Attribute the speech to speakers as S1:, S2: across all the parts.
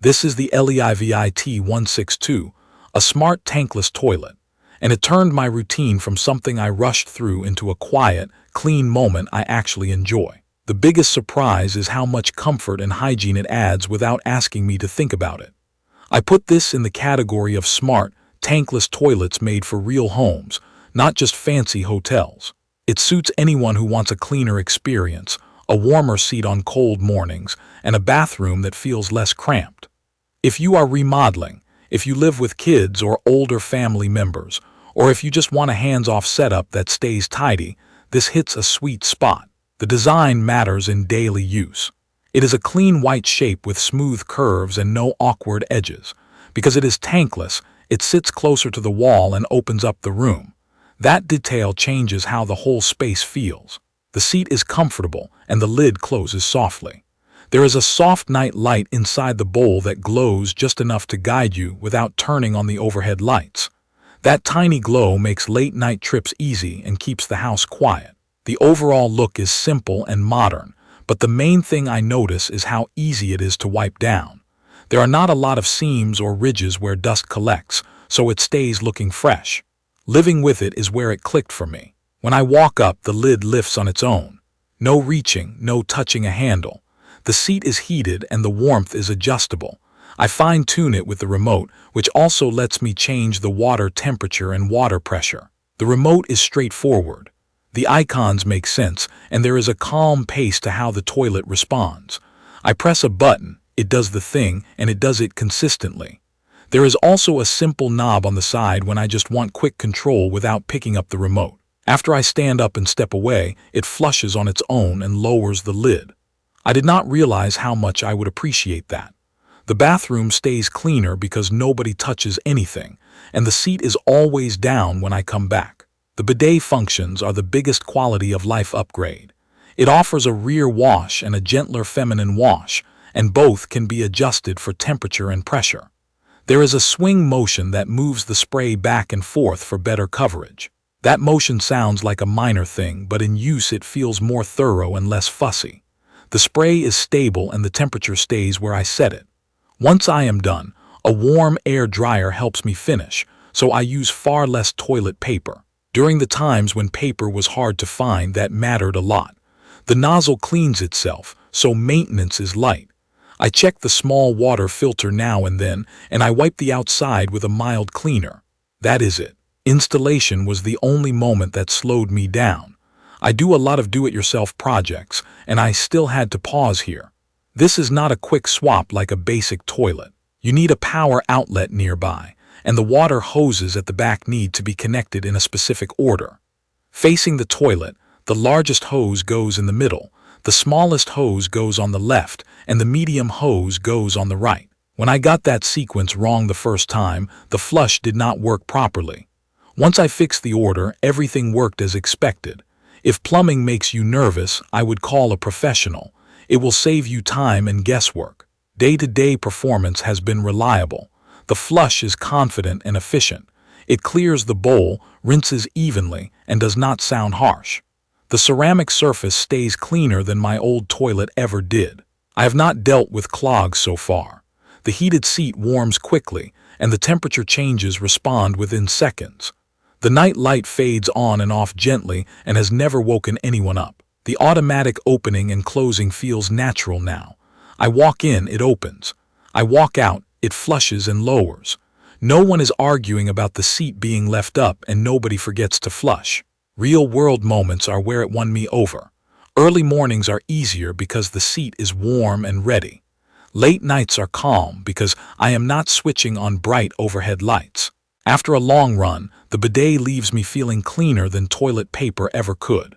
S1: This is the LEIVI T162, a smart tankless toilet, and it turned my routine from something I rushed through into a quiet, clean moment I actually enjoy. The biggest surprise is how much comfort and hygiene it adds without asking me to think about it. I put this in the category of smart, tankless toilets made for real homes, not just fancy hotels. It suits anyone who wants a cleaner experience, a warmer seat on cold mornings, and a bathroom that feels less cramped. If you are remodeling, if you live with kids or older family members, or if you just want a hands-off setup that stays tidy, this hits a sweet spot. The design matters in daily use. It is a clean white shape with smooth curves and no awkward edges. Because it is tankless, it sits closer to the wall and opens up the room. That detail changes how the whole space feels. The seat is comfortable and the lid closes softly. There is a soft night light inside the bowl that glows just enough to guide you without turning on the overhead lights. That tiny glow makes late-night trips easy and keeps the house quiet. The overall look is simple and modern, but the main thing I notice is how easy it is to wipe down. There are not a lot of seams or ridges where dust collects, so it stays looking fresh. Living with it is where it clicked for me. When I walk up, the lid lifts on its own. No reaching, no touching a handle. The seat is heated and the warmth is adjustable. I fine-tune it with the remote, which also lets me change the water temperature and water pressure. The remote is straightforward. The icons make sense, and there is a calm pace to how the toilet responds. I press a button, it does the thing, and it does it consistently. There is also a simple knob on the side when I just want quick control without picking up the remote. After I stand up and step away, it flushes on its own and lowers the lid. I did not realize how much I would appreciate that. The bathroom stays cleaner because nobody touches anything, and the seat is always down when I come back. The bidet functions are the biggest quality of life upgrade. It offers a rear wash and a gentler feminine wash, and both can be adjusted for temperature and pressure. There is a swing motion that moves the spray back and forth for better coverage. That motion sounds like a minor thing, but in use it feels more thorough and less fussy. The spray is stable and the temperature stays where I set it. Once I am done, a warm air dryer helps me finish, so I use far less toilet paper. During the times when paper was hard to find, that mattered a lot. The nozzle cleans itself, so maintenance is light. I check the small water filter now and then, and I wipe the outside with a mild cleaner. That is it. Installation was the only moment that slowed me down. I do a lot of do-it-yourself projects, and I still had to pause here. This is not a quick swap like a basic toilet. You need a power outlet nearby, and the water hoses at the back need to be connected in a specific order. Facing the toilet, the largest hose goes in the middle, the smallest hose goes on the left, and the medium hose goes on the right. When I got that sequence wrong the first time, the flush did not work properly. Once I fixed the order, everything worked as expected. If plumbing makes you nervous, I would call a professional. It will save you time and guesswork. Day-to-day performance has been reliable. The flush is confident and efficient. It clears the bowl, rinses evenly, and does not sound harsh. The ceramic surface stays cleaner than my old toilet ever did. I have not dealt with clogs so far. The heated seat warms quickly, and the temperature changes respond within seconds. The night light fades on and off gently and has never woken anyone up. The automatic opening and closing feels natural now. I walk in, it opens. I walk out, it flushes and lowers. No one is arguing about the seat being left up, and nobody forgets to flush. Real-world moments are where it won me over. Early mornings are easier because the seat is warm and ready. Late nights are calm because I am not switching on bright overhead lights. After a long run, the bidet leaves me feeling cleaner than toilet paper ever could.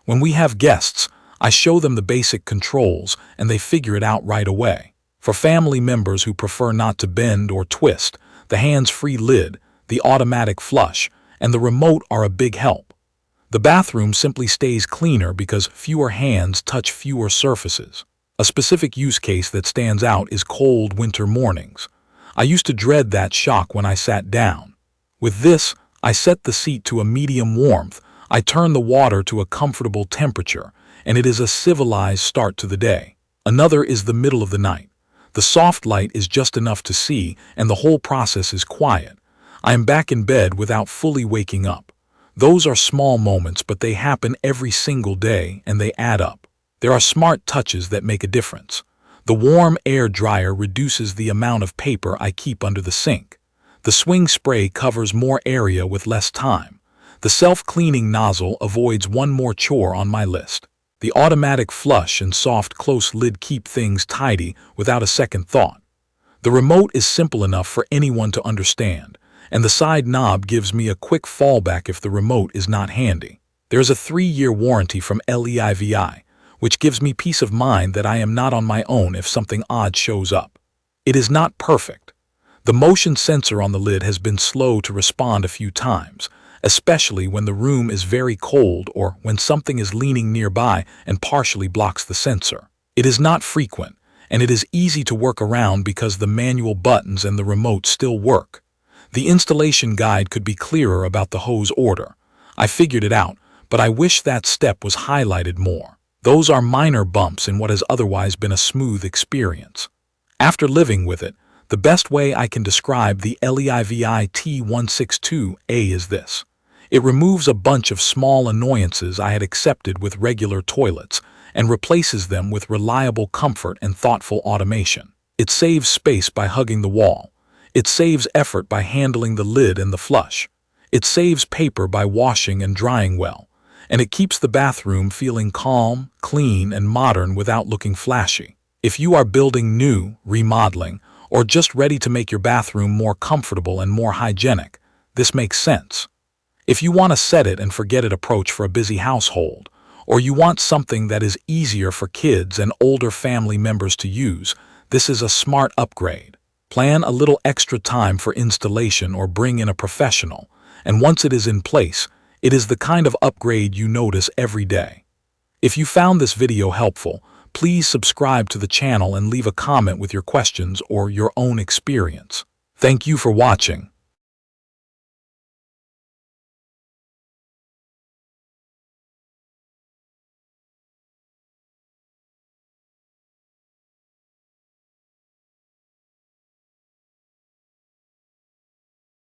S1: When we have guests, I show them the basic controls and they figure it out right away. For family members who prefer not to bend or twist, the hands-free lid, the automatic flush, and the remote are a big help. The bathroom simply stays cleaner because fewer hands touch fewer surfaces. A specific use case that stands out is cold winter mornings. I used to dread that shock when I sat down. With this, I set the seat to a medium warmth, I turn the water to a comfortable temperature, and it is a civilized start to the day. Another is the middle of the night. The soft light is just enough to see, and the whole process is quiet. I am back in bed without fully waking up. Those are small moments, but they happen every single day, and they add up. There are smart touches that make a difference. The warm air dryer reduces the amount of paper I keep under the sink. The swing spray covers more area with less time. The self-cleaning nozzle avoids one more chore on my list. The automatic flush and soft close lid keep things tidy without a second thought. The remote is simple enough for anyone to understand, and the side knob gives me a quick fallback if the remote is not handy. There is a 3-year warranty from LEIVI, which gives me peace of mind that I am not on my own if something odd shows up. It is not perfect. The motion sensor on the lid has been slow to respond a few times, especially when the room is very cold or when something is leaning nearby and partially blocks the sensor. It is not frequent, and it is easy to work around because the manual buttons and the remote still work. The installation guide could be clearer about the hose order. I figured it out, but I wish that step was highlighted more. Those are minor bumps in what has otherwise been a smooth experience. After living with it, the best way I can describe the LEIVI T162A is this. It removes a bunch of small annoyances I had accepted with regular toilets and replaces them with reliable comfort and thoughtful automation. It saves space by hugging the wall. It saves effort by handling the lid and the flush. It saves paper by washing and drying well. And it keeps the bathroom feeling calm, clean, and modern without looking flashy. If you are building new, remodeling, or just ready to make your bathroom more comfortable and more hygienic, this makes sense. If you want a set it and forget it approach for a busy household, or you want something that is easier for kids and older family members to use, this is a smart upgrade. Plan a little extra time for installation or bring in a professional, and once it is in place, it is the kind of upgrade you notice every day. If you found this video helpful, please subscribe to the channel and leave a comment with your questions or your own experience. Thank you for watching.